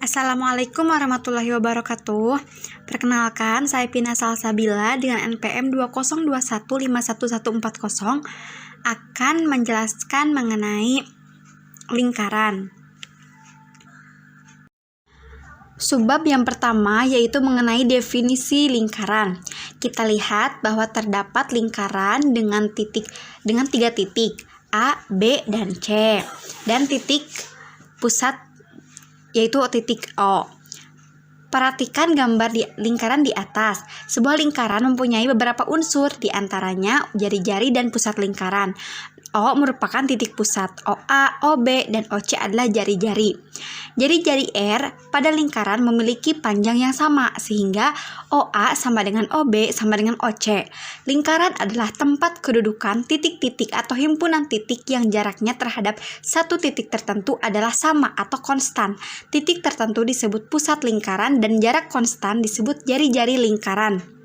Assalamualaikum warahmatullahi wabarakatuh. Perkenalkan, saya Pina Salsabila dengan NPM 2021511140 akan menjelaskan mengenai lingkaran. Subbab yang pertama yaitu mengenai definisi lingkaran. Kita lihat bahwa terdapat lingkaran dengan tiga titik A, B, dan C, dan titik pusat yaitu titik O. Perhatikan gambar di lingkaran di atas. Sebuah lingkaran mempunyai beberapa unsur, di antaranya jari-jari dan pusat lingkaran. O merupakan titik pusat, OA, OB, dan OC adalah jari-jari. Jari-jari R pada lingkaran memiliki panjang yang sama, sehingga OA sama dengan OB sama dengan OC. Lingkaran adalah tempat kedudukan titik-titik atau himpunan titik yang jaraknya terhadap satu titik tertentu adalah sama atau konstan. Titik tertentu disebut pusat lingkaran dan jarak konstan disebut jari-jari lingkaran.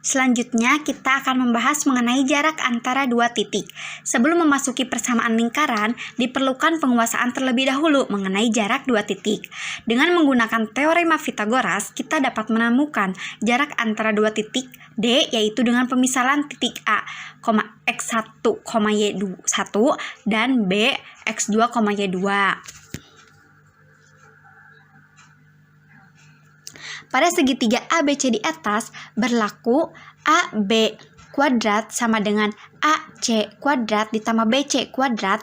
Selanjutnya, kita akan membahas mengenai jarak antara dua titik. Sebelum memasuki persamaan lingkaran, diperlukan penguasaan terlebih dahulu mengenai jarak dua titik. Dengan menggunakan teorema Pythagoras, kita dapat menemukan jarak antara dua titik D, yaitu dengan pemisalan titik A, x1, y1 dan B, x2, y2. Pada segitiga ABC di atas berlaku AB kuadrat sama dengan AC kuadrat ditambah BC kuadrat.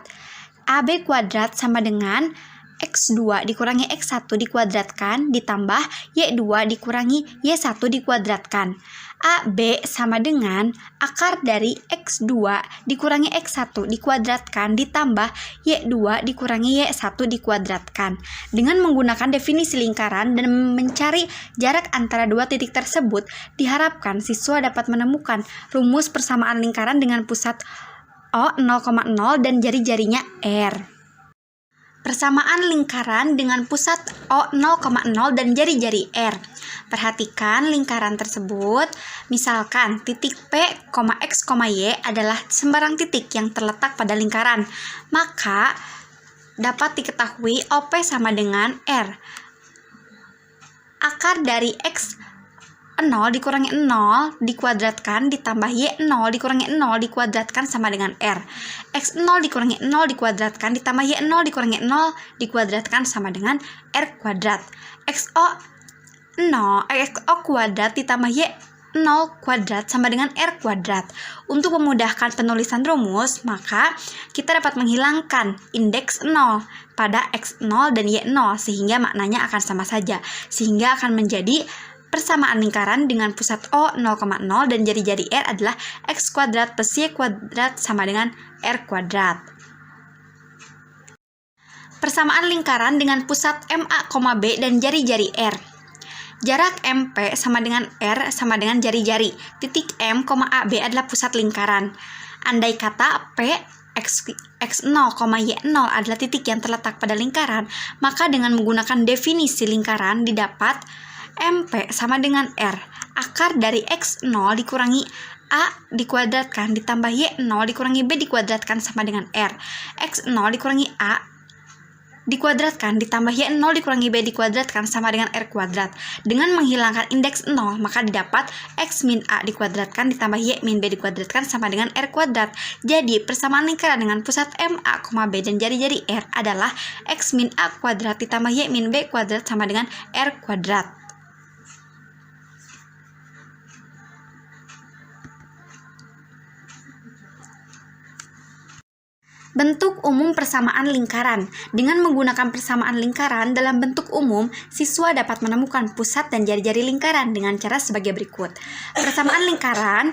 AB kuadrat sama dengan X2 dikurangi X1 dikuadratkan ditambah Y2 dikurangi Y1 dikuadratkan. AB sama dengan akar dari X2 dikurangi X1 dikuadratkan ditambah Y2 dikurangi Y1 dikuadratkan. Dengan menggunakan definisi lingkaran dan mencari jarak antara dua titik tersebut, diharapkan siswa dapat menemukan rumus persamaan lingkaran dengan pusat O 0,0 dan jari-jarinya R. Persamaan lingkaran dengan pusat O 0,0 dan jari-jari R. Perhatikan lingkaran tersebut. Misalkan titik P, X, Y adalah sembarang titik yang terletak pada lingkaran. Maka dapat diketahui OP sama dengan R. Akar dari X 0 dikurangi 0 dikuadratkan ditambah Y0 dikurangi 0 dikuadratkan sama dengan R. X0 dikurangi 0 dikuadratkan ditambah Y0 dikurangi 0 dikuadratkan sama dengan R kuadrat. XO kuadrat ditambah Y0 kuadrat sama dengan R kuadrat. Untuk memudahkan penulisan rumus, maka kita dapat menghilangkan indeks 0 pada X0 dan Y0 sehingga maknanya akan sama saja. Sehingga akan menjadi persamaan lingkaran dengan pusat O 0,0 dan jari-jari R adalah X kuadrat plus Y kuadrat sama dengan R kuadrat. Persamaan lingkaran dengan pusat MA, B dan jari-jari R. Jarak MP sama dengan R sama dengan jari-jari. Titik M, A, B adalah pusat lingkaran. Andai kata P, X0, Y0 adalah titik yang terletak pada lingkaran, maka dengan menggunakan definisi lingkaran didapat MP sama dengan R. Akar dari X0 dikurangi A dikuadratkan ditambah Y0 dikurangi B dikuadratkan sama dengan R. X0 dikurangi A dikuadratkan ditambah Y0 dikurangi B dikuadratkan sama dengan R kuadrat. Dengan menghilangkan indeks 0, maka didapat X min A dikuadratkan ditambah Y min B dikuadratkan sama dengan R kuadrat. Jadi, persamaan lingkaran dengan pusat MA, B dan jari-jari R adalah X min A kuadrat ditambah Y min B kuadrat sama dengan R kuadrat. Bentuk umum persamaan lingkaran. Dengan menggunakan persamaan lingkaran dalam bentuk umum, siswa dapat menemukan pusat dan jari-jari lingkaran dengan cara sebagai berikut. Persamaan lingkaran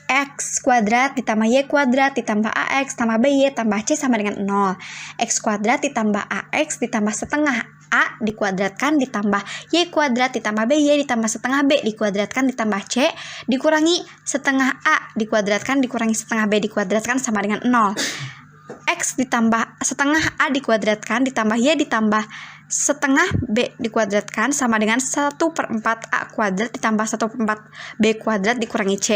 X kuadrat ditambah Y kuadrat ditambah AX tambah BY tambah C sama dengan 0. X kuadrat ditambah AX ditambah setengah A dikuadratkan ditambah Y kuadrat ditambah BY ditambah setengah B dikuadratkan ditambah C dikurangi setengah A dikuadratkan dikurangi setengah B dikuadratkan sama dengan 0. X ditambah setengah A dikuadratkan ditambah Y ditambah setengah B dikuadratkan sama dengan 1/4 A kuadrat ditambah 1/4 B kuadrat dikurangi C.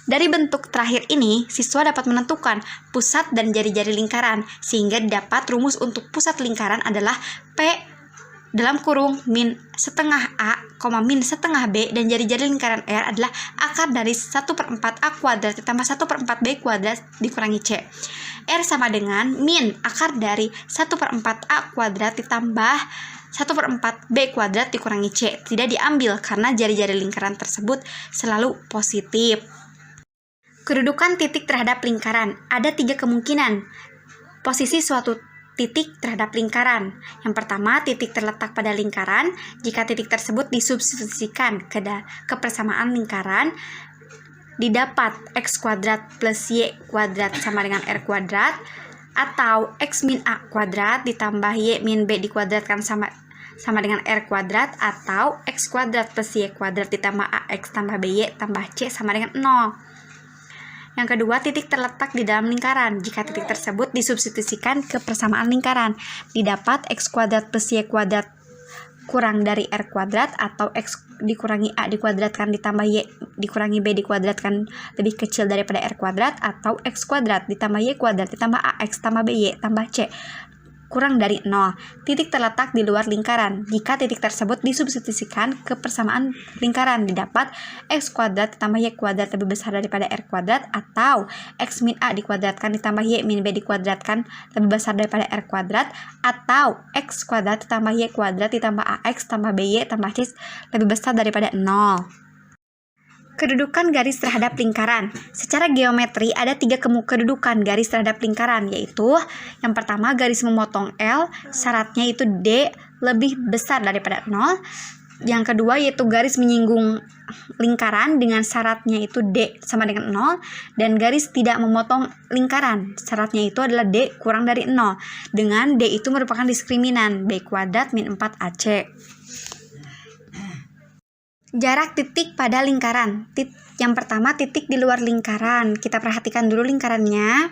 Dari bentuk terakhir ini, siswa dapat menentukan pusat dan jari-jari lingkaran, sehingga dapat rumus untuk pusat lingkaran adalah P dalam kurung min setengah A, min setengah B, dan jari-jari lingkaran R adalah akar dari 1/4 A kuadrat ditambah 1/4 B kuadrat dikurangi C. R sama dengan min akar dari 1/4 A kuadrat ditambah 1/4 B kuadrat dikurangi C. Tidak diambil karena jari-jari lingkaran tersebut selalu positif. Kedudukan titik terhadap lingkaran. Ada 3 kemungkinan posisi suatu titik terhadap lingkaran. Yang pertama, titik terletak pada lingkaran jika titik tersebut disubstitusikan ke persamaan lingkaran, didapat X kuadrat plus Y kuadrat sama dengan R kuadrat, atau X min A kuadrat ditambah Y min B dikuadratkan sama dengan R kuadrat, atau X kuadrat plus Y kuadrat ditambah AX tambah BY tambah C sama dengan 0. Yang kedua, titik terletak di dalam lingkaran. Jika titik tersebut disubstitusikan ke persamaan lingkaran, didapat X kuadrat plus Y kuadrat kurang dari R kuadrat, atau X dikurangi A dikuadratkan ditambah Y dikurangi B dikuadratkan lebih kecil daripada R kuadrat, atau X kuadrat ditambah Y kuadrat ditambah AX tambah BY tambah C kurang dari 0. Titik terletak di luar lingkaran. Jika titik tersebut disubstitusikan ke persamaan lingkaran, didapat X kuadrat ditambah Y kuadrat lebih besar daripada R kuadrat, atau X min A dikuadratkan ditambah Y min B dikuadratkan lebih besar daripada R kuadrat, atau X kuadrat ditambah Y kuadrat ditambah AX tambah BY tambah C lebih besar daripada 0. Kedudukan garis terhadap lingkaran. Secara geometri ada 3 kedudukan garis terhadap lingkaran, yaitu yang pertama, garis memotong L, syaratnya itu D lebih besar daripada 0. Yang kedua yaitu garis menyinggung lingkaran dengan syaratnya itu D sama dengan 0, dan garis tidak memotong lingkaran, syaratnya itu adalah D kurang dari 0, dengan D itu merupakan diskriminan B kuadrat min 4AC. Jarak titik pada lingkaran. Yang pertama, titik di luar lingkaran. Kita perhatikan dulu lingkarannya.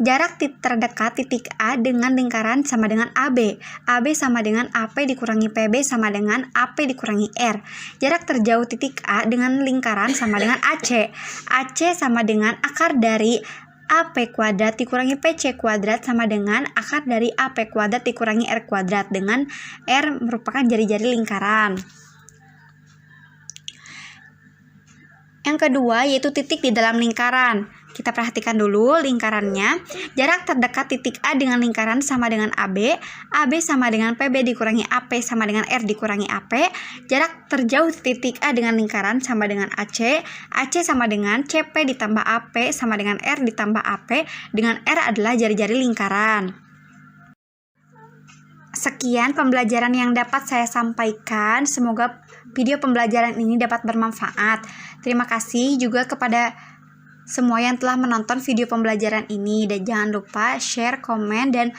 Jarak terdekat titik A dengan lingkaran sama dengan AB. AB sama dengan AP dikurangi PB sama dengan AP dikurangi R. Jarak terjauh titik A dengan lingkaran sama dengan AC. AC sama dengan akar dari AP kuadrat dikurangi PC kuadrat sama dengan akar dari AP kuadrat dikurangi R kuadrat, dengan R merupakan jari-jari lingkaran. Yang kedua yaitu titik di dalam lingkaran. Kita perhatikan dulu lingkarannya. Jarak terdekat titik A dengan lingkaran sama dengan AB. AB sama dengan PB dikurangi AP sama dengan R dikurangi AP. Jarak terjauh titik A dengan lingkaran sama dengan AC. AC sama dengan CP ditambah AP sama dengan R ditambah AP, dengan R adalah jari-jari lingkaran. Sekian pembelajaran yang dapat saya sampaikan. Semoga video pembelajaran ini dapat bermanfaat. Terima kasih juga kepada semua yang telah menonton video pembelajaran ini. Dan jangan lupa share, komen, dan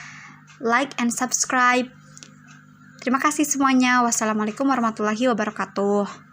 like and subscribe. Terima kasih semuanya. Wassalamualaikum warahmatullahi wabarakatuh.